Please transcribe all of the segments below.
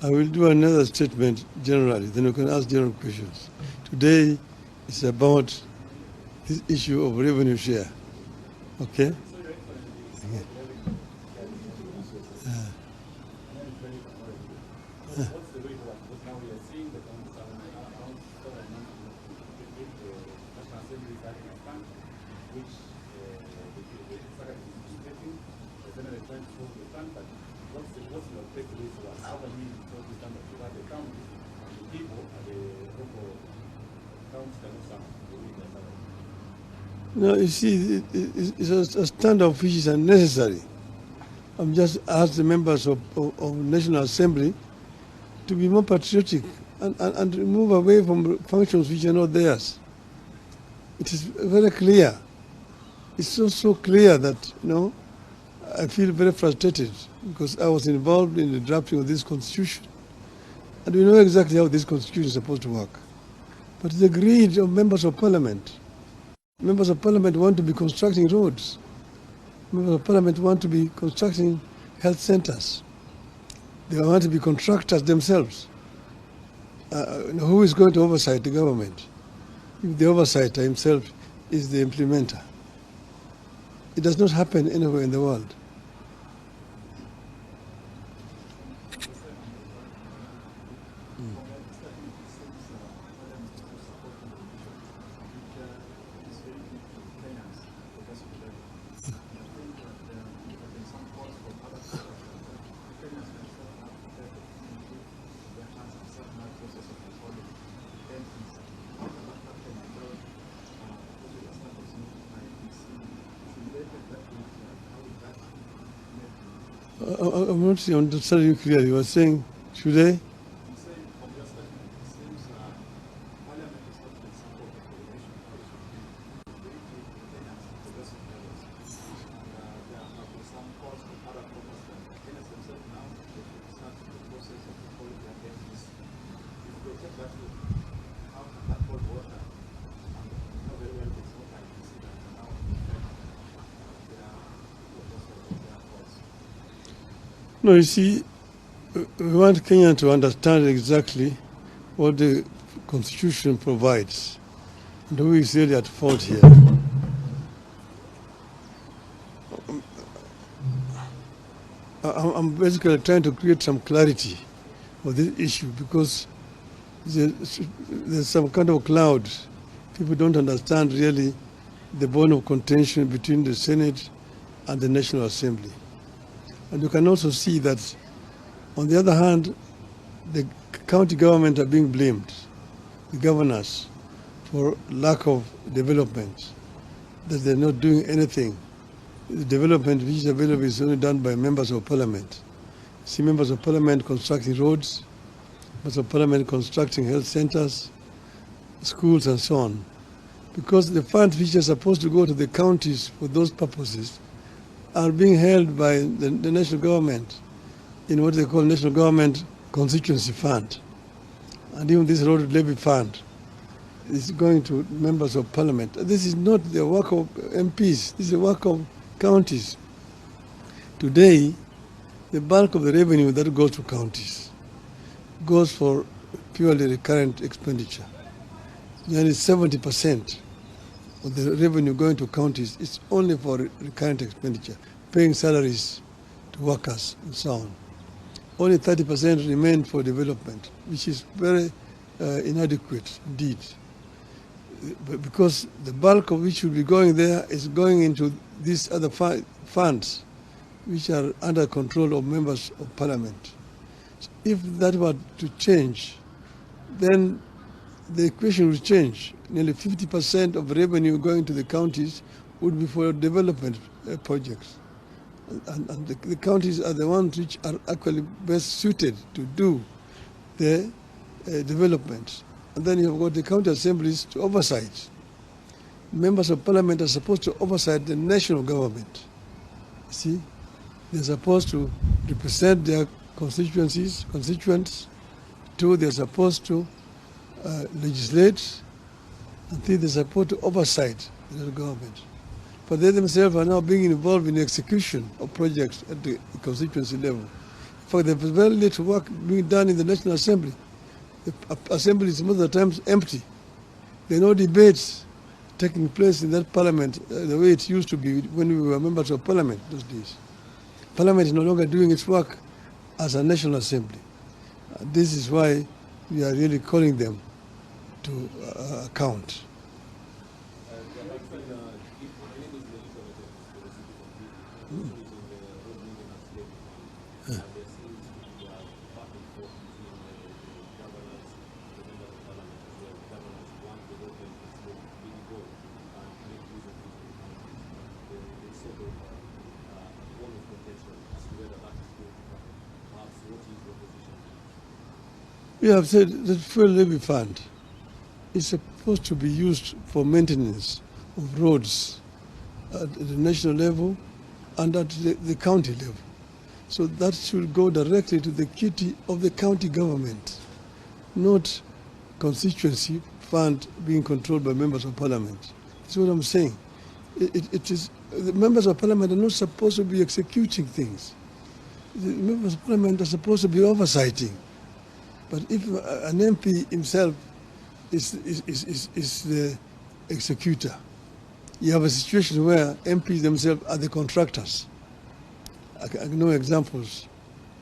I will do another statement generally, then you can ask general questions. Today is about this issue of revenue share. Okay? Yeah. What's the way forward? Because now we are seeing the around 7 months the National Assembly is having a fund which the executive is distributing, the Senate is trying to solve the fund, but what's the best way forward? How can we solve this fund that we have the counties and the people and the local counties cannot suffer? No, you see, it's a standoff which is unnecessary. I'm just asked the members of National Assembly to be more patriotic and move away from functions which are not theirs. It is very clear. It's so clear that, I feel very frustrated because I was involved in the drafting of this constitution. And we know exactly how this constitution is supposed to work. But the greed of members of parliament. Members of parliament want to be constructing roads. Members of parliament want to be constructing health centers. They want to be contractors themselves. Who is going to oversight the government? If the oversighter himself is the implementer. It does not happen anywhere in the world. I'm not understanding you clearly. You were saying, should they? No, you see, we want Kenya to understand exactly what the Constitution provides and who is really at fault here. I'm basically trying to create some clarity of this issue because there's some kind of cloud. People don't understand really the bone of contention between the Senate and the National Assembly. And you can also see that, on the other hand, the county government are being blamed, the governors, for lack of development, that they're not doing anything. The development which is available is only done by members of parliament. See members of parliament constructing roads, members of parliament constructing health centers, schools and so on. Because the funds which are supposed to go to the counties for those purposes are being held by the national government in what they call National Government Constituency Fund. And even this road levy fund is going to members of parliament. This is not the work of MPs, this is the work of counties. Today, the bulk of the revenue that goes to counties goes for purely recurrent expenditure. Nearly 70% of the revenue going to counties is only for recurrent expenditure, paying salaries to workers and so on. Only 30% remain for development, which is very inadequate indeed. Because the bulk of which will be going there is going into these other funds, which are under control of members of parliament. So if that were to change, then the equation will change. Nearly 50% of revenue going to the counties would be for development projects. And the counties are the ones which are actually best suited to do the development. And then you have got the county assemblies to oversight. Members of parliament are supposed to oversight the national government. See, they're supposed to represent their constituents. Two, they're supposed to legislate. And three, they're supposed to oversight the government. But they themselves are now being involved in the execution of projects at the constituency level. For the very little work being done in the National Assembly. The Assembly is most of the times empty. There are no debates taking place in that Parliament the way it used to be when we were members of Parliament those days. Parliament is no longer doing its work as a National Assembly. This is why we are really calling them to account. We have said that fuel levy fund is supposed to be used for maintenance of roads at the national level and at the county level. So that should go directly to the kitty of the county government, not constituency fund being controlled by members of parliament. That's what I'm saying. It is the members of parliament are not supposed to be executing things. The members of parliament are supposed to be oversighting. But if an MP himself is the executor, you have a situation where MPs themselves are the contractors. I know examples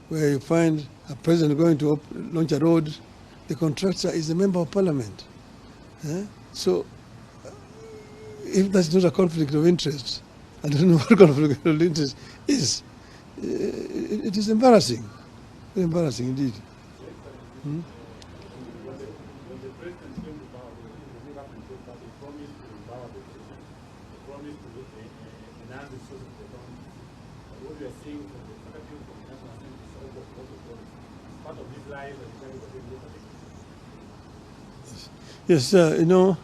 where you find a president going to launch a road, the contractor is a member of parliament. So if that's not a conflict of interest, I don't know what conflict of interest is. It is embarrassing, very embarrassing indeed. When the president came to power, the new government came to power, they promised to empower the president. They promised to enhance the sources of the economy. But what we are seeing from the Secretary of the National Assembly is all of what the promise. Part of these lies are trying to look at it. Yes, you know,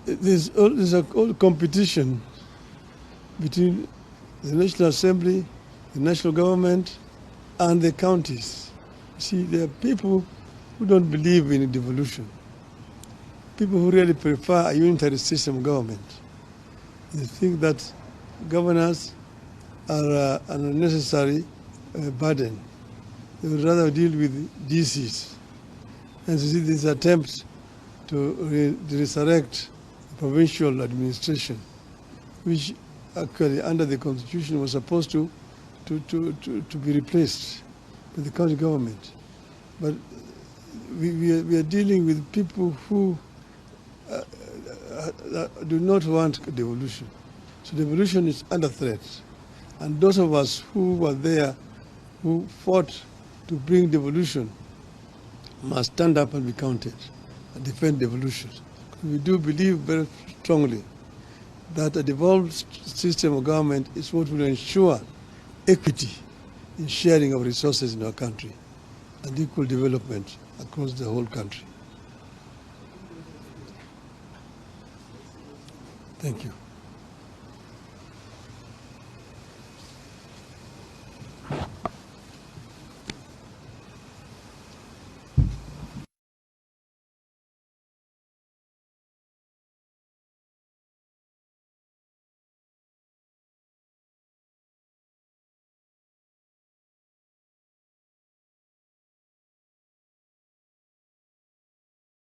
there's a whole competition between the National Assembly, the national government, and the counties. See, there are people who don't believe in devolution, people who really prefer a unitary system of government. They think that governors are an unnecessary burden. They would rather deal with DCs. And you see these attempts to resurrect provincial administration, which actually under the constitution was supposed to be replaced by the county government. But we are dealing with people who do not want devolution. So devolution is under threat. And those of us who were there, who fought to bring devolution, must stand up and be counted and defend devolution. We do believe very strongly that a devolved system of government is what will ensure equity in sharing of resources in our country and equal development across the whole country. Thank you.